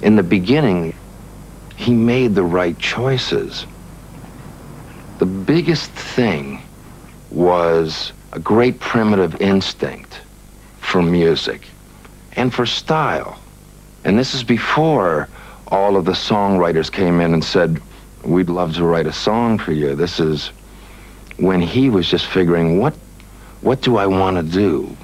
in the beginning, he made the right choices. The biggest thing was a great primitive instinct for music and for style. And this is before all of the songwriters came in and said, we'd love to write a song for you. This is when he was just figuring, what do I want to do?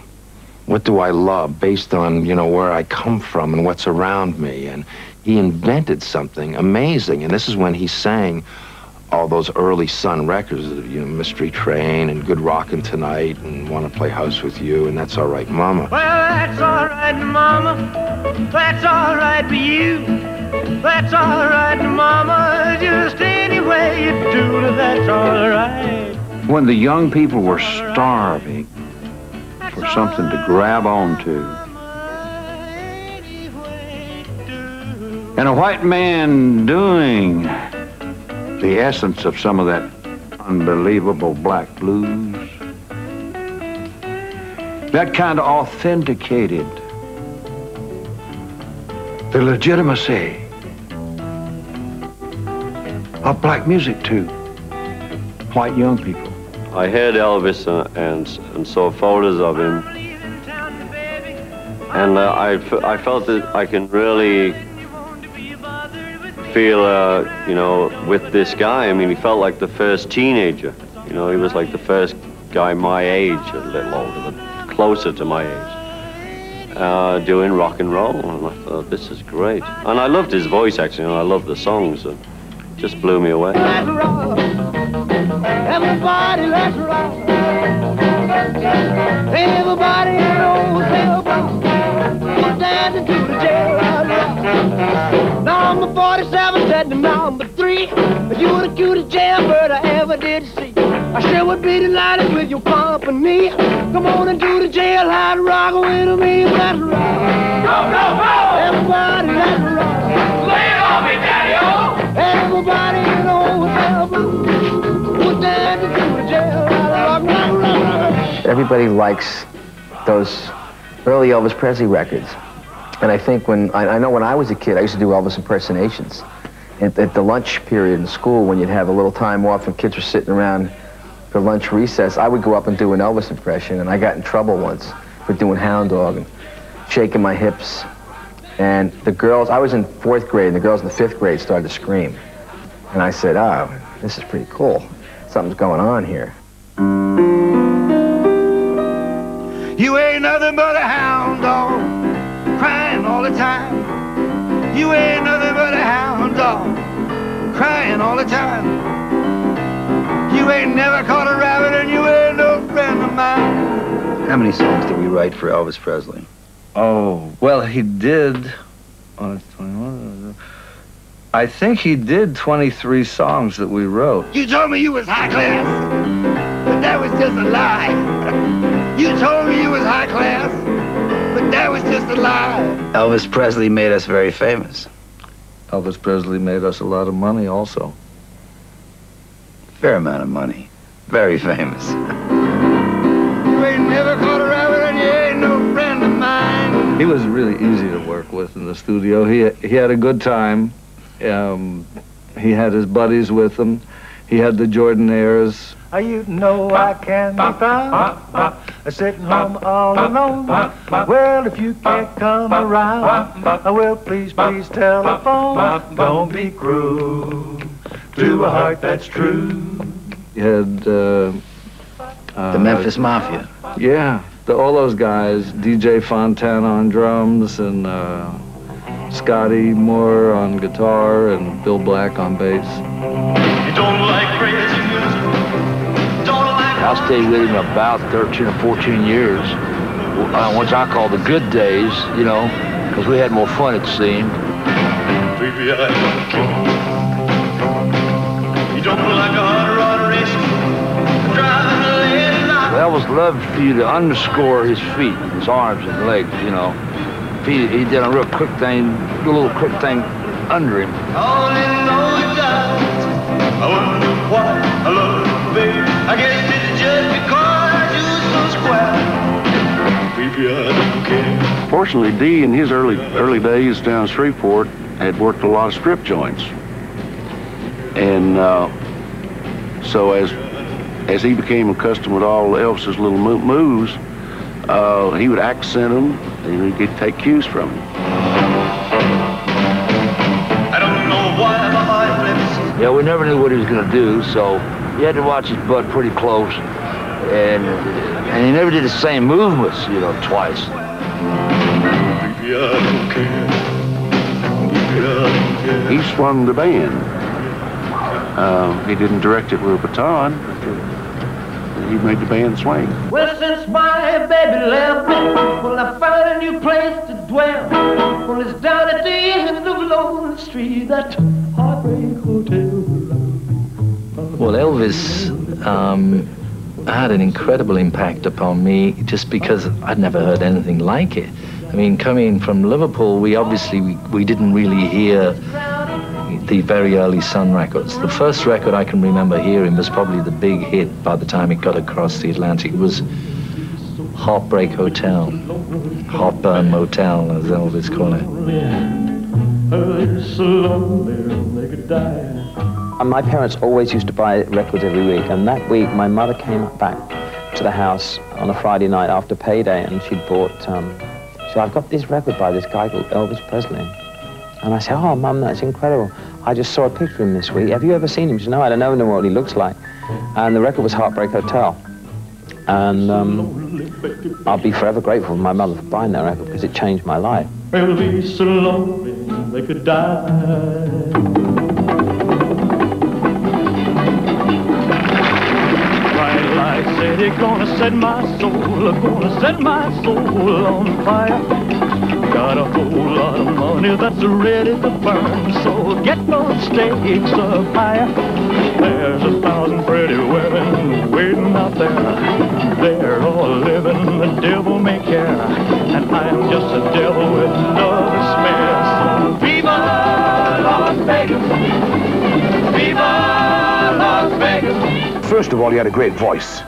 What do I love based on, you know, where I come from and what's around me? And he invented something amazing. And this is when he sang all those early Sun records, you know, Mystery Train and Good Rockin' Tonight and Wanna Play House with You and That's All Right, Mama. Well, that's all right, Mama. That's all right for you. That's all right, Mama. Just any way you do it, that's all right. When the young people were starving for something to grab onto, and a white man doing the essence of some of that unbelievable black blues, that kind of authenticated the legitimacy of black music to white young people. I heard Elvis and saw photos of him, and I felt that I can really feel, you know, with this guy. I mean, he felt like the first teenager. You know, he was like the first guy my age, a little older, but closer to my age, doing rock and roll. And I thought, this is great. And I loved his voice, actually, and I loved the songs. And it just blew me away. Let's rock. Everybody, let's rock. Everybody in old cell block. We're dancing to the jail rock. Number 47 said to number 3, you were the cutest jailbird I ever did see. I sure would be delighted with your company. Come on into the jailhouse, rock with me, let's rock. Go, go, go! Everybody, let's rock. Lay it on me, Daddy-O! Everybody in old cell block. We're dancing to the jail rock, rock, rock, rock. Everybody likes those early Elvis Presley records. And I think I know when I was a kid, I used to do Elvis impersonations. At the lunch period in school, when you'd have a little time off and kids were sitting around for lunch recess, I would go up and do an Elvis impression, and I got in trouble once for doing Hound Dog and shaking my hips. And the girls, I was in 4th grade, and the girls in the 5th grade started to scream. And I said, oh, this is pretty cool. Something's going on here. You ain't nothing but a hound dog, crying all the time. You ain't nothing but a hound dog, crying all the time. You ain't never caught a rabbit and you ain't no friend of mine. How many songs did we write for Elvis Presley? Oh, well, he did, I think he did 23 songs that we wrote. You told me you was high class, but that was just a lie. You told me you was high class, but that was just a lie. Elvis Presley made us very famous. Elvis Presley made us a lot of money also. Fair amount of money. Very famous. You ain't never caught a rabbit and you ain't no friend of mine. He was really easy to work with in the studio. He had a good time. He had his buddies with him. He had the Jordanaires. You know I can't be found sitting home all alone. Well, if you can't come around, well, please, please telephone. Don't be cruel to a heart that's true. He had the Memphis Mafia. Yeah, all those guys. DJ Fontana on drums and Scotty Moore on guitar and Bill Black on bass. You don't like crazy music. I stayed with him about 13 or 14 years, which I call the good days, you know, because we had more fun, it seemed. Baby, I don't care. You don't like a hot rod racing, driving a late night. Elvis loved for you to underscore his feet, his arms and legs, you know. He did a real quick thing, a little quick thing under him. All in all it does. I wonder why I love you, baby. I guess it's just because you're so square. Baby, I don't care. Fortunately, Dee in his early days down Shreveport had worked a lot of strip joints. And so as he became accustomed with all Elvis's little moves, he would accent them, and he'd take cues from him. I don't know why my heart flips. Yeah, we never knew what he was going to do, so you had to watch his butt pretty close. And he never did the same movements, you know, twice. He swung the band. He didn't direct it with a baton. He made the band swing. Well, since my baby left me, well, I found a new place to dwell. Well, it's down at the end of Lonely Street, that Heartbreak Hotel. Well, Elvis had an incredible impact upon me just because I'd never heard anything like it. I mean, coming from Liverpool, we didn't really hear the very early Sun records. The first record I can remember hearing was probably the big hit by the time it got across the Atlantic. It was Heartbreak Hotel, Heartburn Motel, as Elvis called it. And my parents always used to buy records every week, and that week my mother came back to the house on a Friday night after payday, and she'd bought, she said, I've got this record by this guy called Elvis Presley. And I said, oh, Mum, that's incredible. I just saw a picture of him this week. Have you ever seen him? She said, no, I don't know what he looks like. And the record was Heartbreak Hotel. And I'll be forever grateful to my mother for buying that record because it changed my life. Elvis so lonely they could die. I said it's gonna set my soul on fire. Got a whole lot of money that's ready to burn, so get those stakes up higher. There's 1,000 pretty women waiting out there. They're all living the devil may care, and I'm just a devil with love to spare. So viva Las Vegas, viva Las Vegas. First of all, he had a great voice.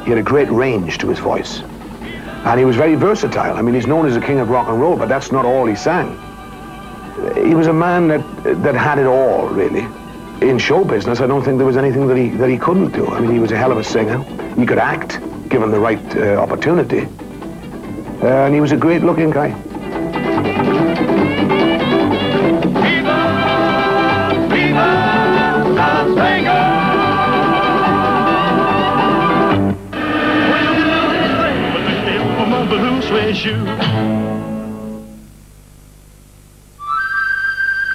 He had a great range to his voice. And he was very versatile. I mean, he's known as the king of rock and roll, but that's not all he sang. He was a man that had it all, really. In show business, I don't think there was anything that he couldn't do. I mean, he was a hell of a singer. He could act, given the right opportunity. And he was a great-looking guy.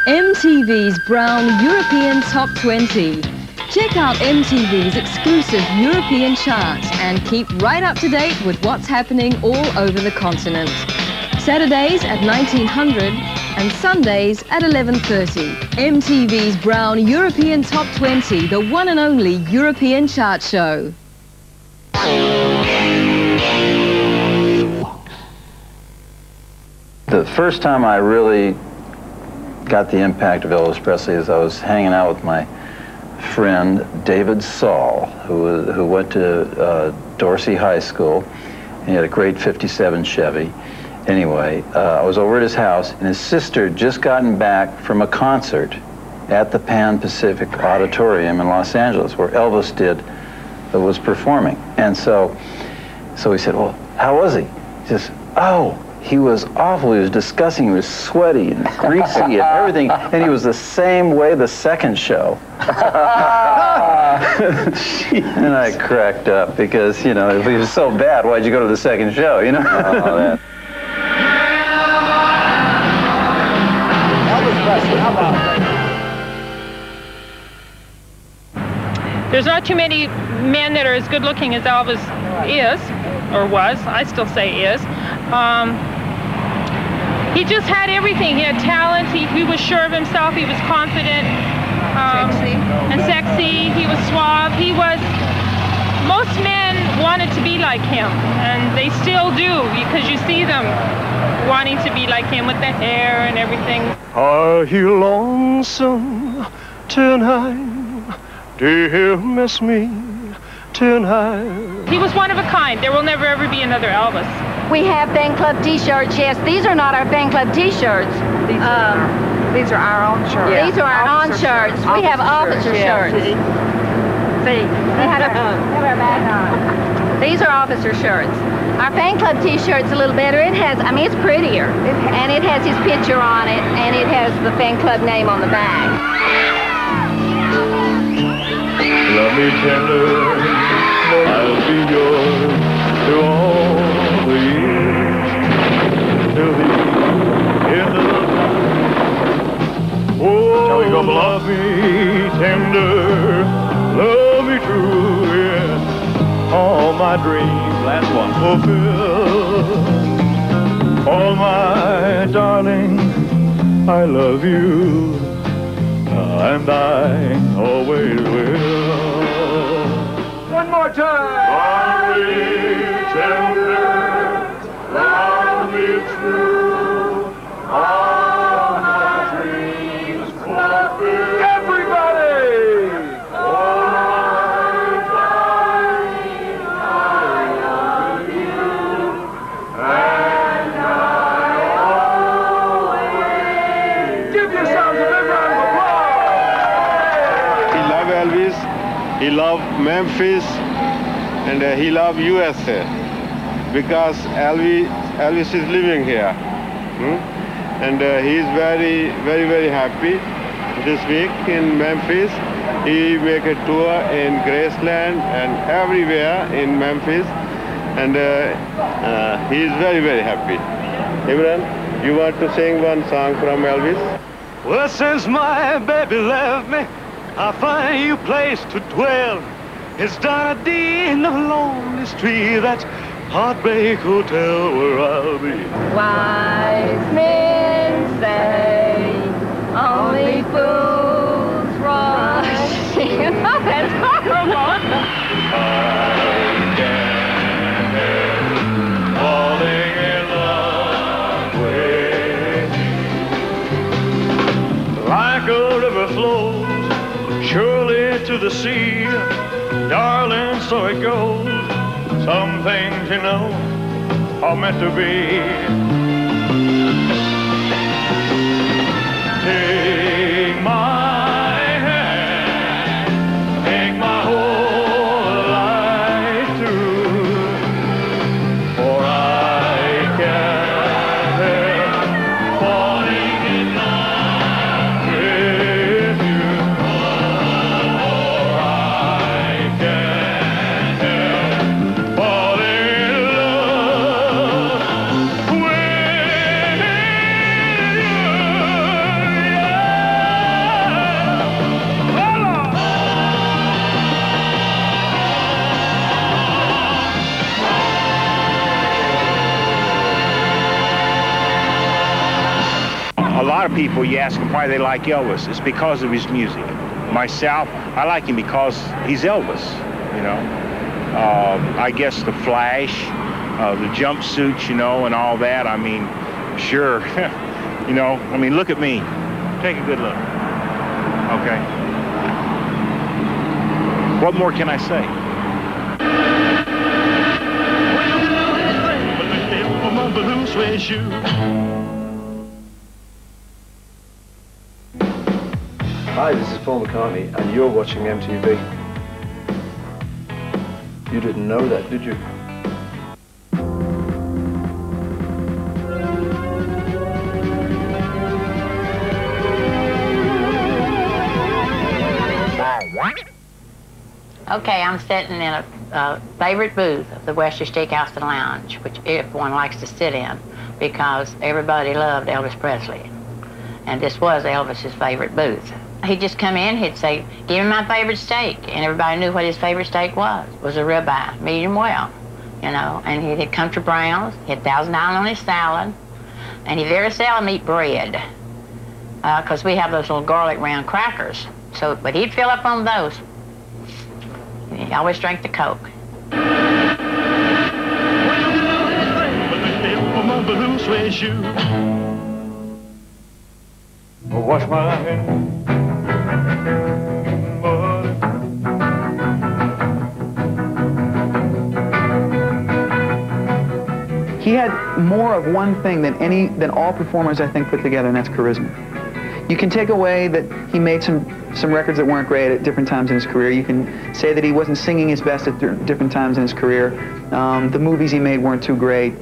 MTV's Brown European Top 20. Check out MTV's exclusive European chart and keep right up to date with what's happening all over the continent. Saturdays at 1900 and Sundays at 11:30. MTV's Brown European Top 20, the one and only European chart show. The first time I really got the impact of Elvis Presley is I was hanging out with my friend David Saul, who went to Dorsey High School. He had a great 57 Chevy. Anyway, I was over at his house, and his sister had just gotten back from a concert at the Pan Pacific Auditorium in Los Angeles, where Elvis was performing. And so he said, well, how was he? He says, oh, he was awful. He was disgusting. He was sweaty and greasy and everything. And he was the same way the second show. And I cracked up because, you know, if he was so bad, why'd you go to the second show, you know? Elvis Presley, how about that? There's not too many men that are as good looking as Elvis is, or was, I still say is. He just had everything. He had talent, he was sure of himself, he was confident, and sexy, he was suave. Most men wanted to be like him, and they still do, because you see them wanting to be like him with the hair and everything. Are you lonesome tonight? Do you miss me tonight? He was one of a kind. There will never ever be another Elvis. We have fan club t-shirts, yes. These are not our fan club t-shirts. These are our own shirts. These are our own shirts. We have officer shirts. See? They have our badge on. These are officer shirts. Our fan club T-shirt's a little better. It has, I mean, it's prettier. And it has his picture on it, and it has the fan club name on the back. Love me tender, I'll be yours through all the years, till the end of the time. Oh, shall we go below? Love me tender, love me true, yeah. All my dreams, last one, fulfill. All my darling, I love you, and I always will. One more time. Love me tender, love me true, all my dreams fulfill. Everybody! All my darling, I love you, and I always. Give yourselves a big round of applause! He loved Elvis, he loved Memphis, and he loved USA because Elvis is living here. And he's very happy this week in Memphis. He make a tour in Graceland and everywhere in Memphis, and he's very happy. Imran, you want to sing one song from Elvis? Well, since my baby left me, I find a new place to dwell. It's down a D in the lonely street, that's Heartbreak Hotel where I'll be. Wise men say only fools rush. Oh, that's horrible. I can't help falling in love with you. Like a river flows surely to the sea, darling, so it goes. Some things, you know, are meant to be. Take my hand, take my whole life through, for I can't help falling in love with you. For I can't help falling in love with you. A lot of people, you ask them why they like Elvis, it's because of his music. Myself, I like him because he's Elvis, you know. I guess the flash, the jumpsuits, you know, and all that, I mean, sure, you know, I mean, look at me. Take a good look, okay? What more can I say? Blue suede shoe. Hi, this is Paul McCartney, and you're watching MTV. You didn't know that, did you? Okay, I'm sitting in a favorite booth of the Western Steakhouse and Lounge, which everyone likes to sit in because everybody loved Elvis Presley. And this was Elvis's favorite booth. He'd just come in, he'd say, "Give me my favorite steak," and everybody knew what his favorite steak was a ribeye, medium well, you know. And he had Country Browns, he had Thousand Island on his salad, and he very seldom eat bread, because we have those little garlic round crackers. So, but he'd fill up on those. He always drank the Coke. Blue suede shoe. Wash my hands. He had more of one thing than all performers, I think, put together, and that's charisma. You can take away that he made some records that weren't great at different times in his career. You can say that he wasn't singing his best at different times in his career. The movies he made weren't too great.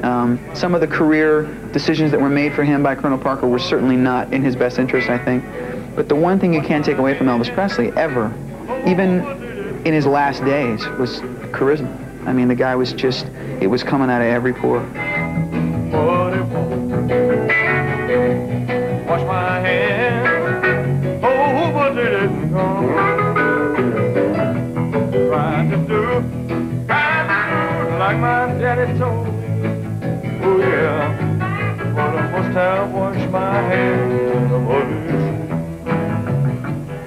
Some of the career decisions that were made for him by Colonel Parker were certainly not in his best interest, I think. But the one thing you can't take away from Elvis Presley, ever, even in his last days, was charisma. I mean, the guy was just, it was coming out of every pore. Wash my hands, oh, but they didn't come. Trying to do like my daddy told me. Oh yeah, but I must have washed my hands of others.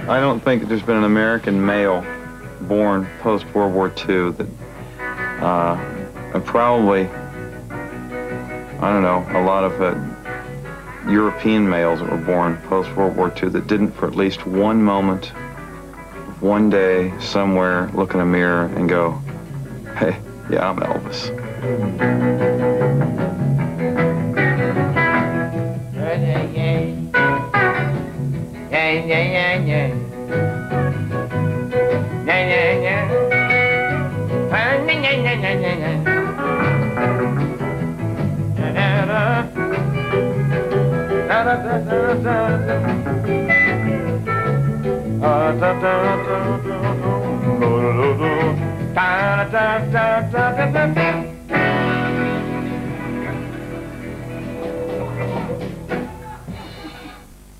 I don't think there's been an American male born post-World War II that probably, I don't know, a lot of European males that were born post-World War II that didn't for at least one moment, one day, somewhere, look in a mirror and go, hey, yeah, I'm Elvis.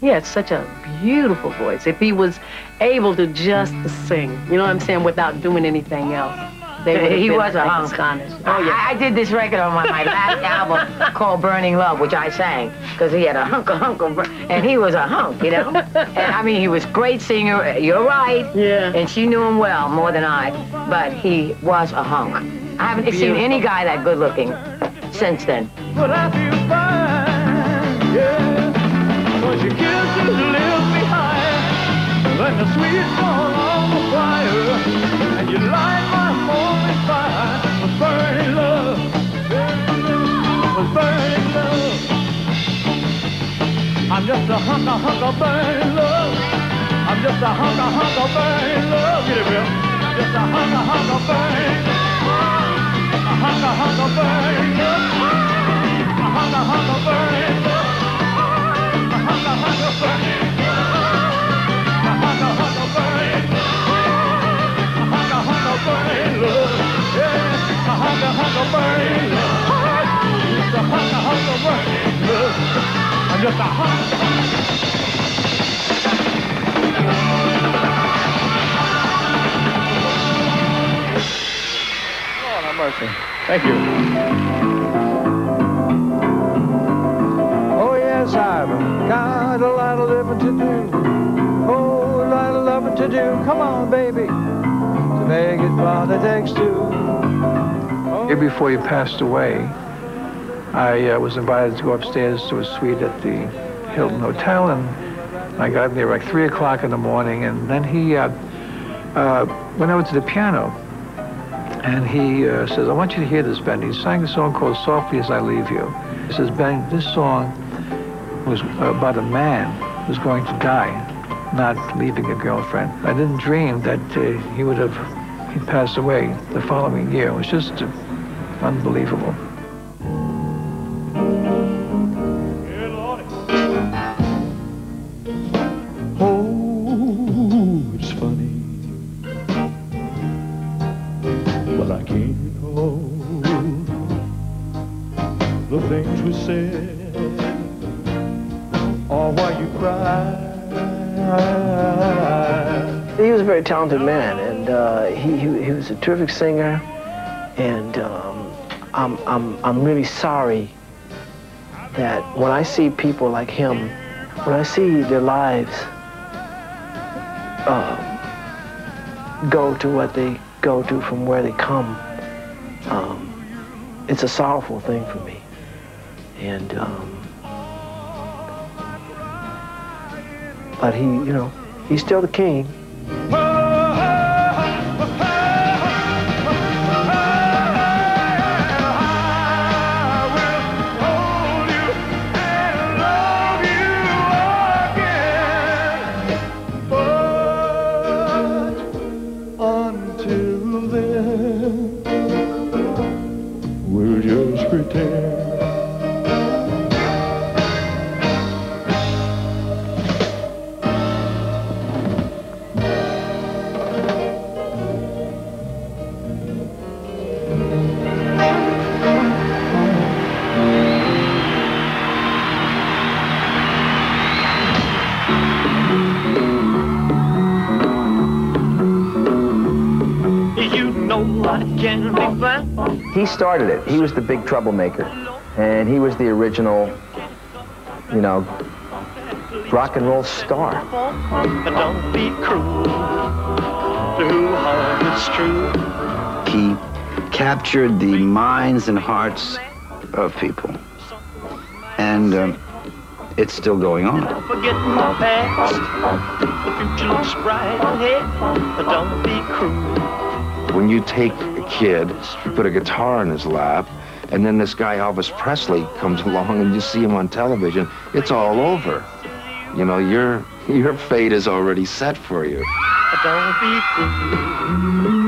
He had such a beautiful voice. If he was able to just sing, you know what I'm saying, without doing anything else, He was a hunk. Astonished. Oh, yeah. I did this record on my last album called Burning Love, which I sang, because he had a hunk of, and he was a hunk, you know? And I mean, he was a great singer, you're right. Yeah. And she knew him well, more than I, but he was a hunk. I haven't seen any guy that good looking since then. But I feel fine, yeah, 'cause your kisses live behind, like the sweet song on the fire, and you light my morning fire with burning love, with burning love. I'm just a hunk of burning love. I'm just a hunk of burning love. Get it, Bill? Just a hunk of burning love. A hunk of burning love. A hunk of burning love. A hunk of burning love. A hunk of burning love. A hunk of burning love. Yeah, a hunk of burning love. Just a hunk of burning love. I'm just a hunk. Lord have mercy. Thank you. Oh, yes, I've got a lot of living to do. Oh, a lot of loving to do. Come on, baby. To make it what it takes to. Year before he passed away, I was invited to go upstairs to a suite at the Hilton Hotel, and I got there like 3 o'clock in the morning, and then he went over to the piano, and he says, I want you to hear this, Ben. He sang a song called Softly As I Leave You. He says, Ben, this song was about a man who's going to die, not leaving a girlfriend. I didn't dream that he'd pass away the following year. It was just unbelievable. Oh, it's funny, but I can't recall the things we said, or why you cried. He was a very talented man, and he was a terrific singer, and I'm really sorry that when I see people like him, when I see their lives go to what they go to from where they come, it's a sorrowful thing for me. And but he, you know, he's still the king. He started it. He was the big troublemaker. And he was the original, you know, rock and roll star. But don't be cruel to whom it's true. He captured the minds and hearts of people. And it's still going on. Don't forget my past. The future looks bright ahead, but don't be cruel. When you take a kid, you put a guitar in his lap, and then this guy Elvis Presley comes along and you see him on television, it's all over. You know, your fate is already set for you. But don't be cruel.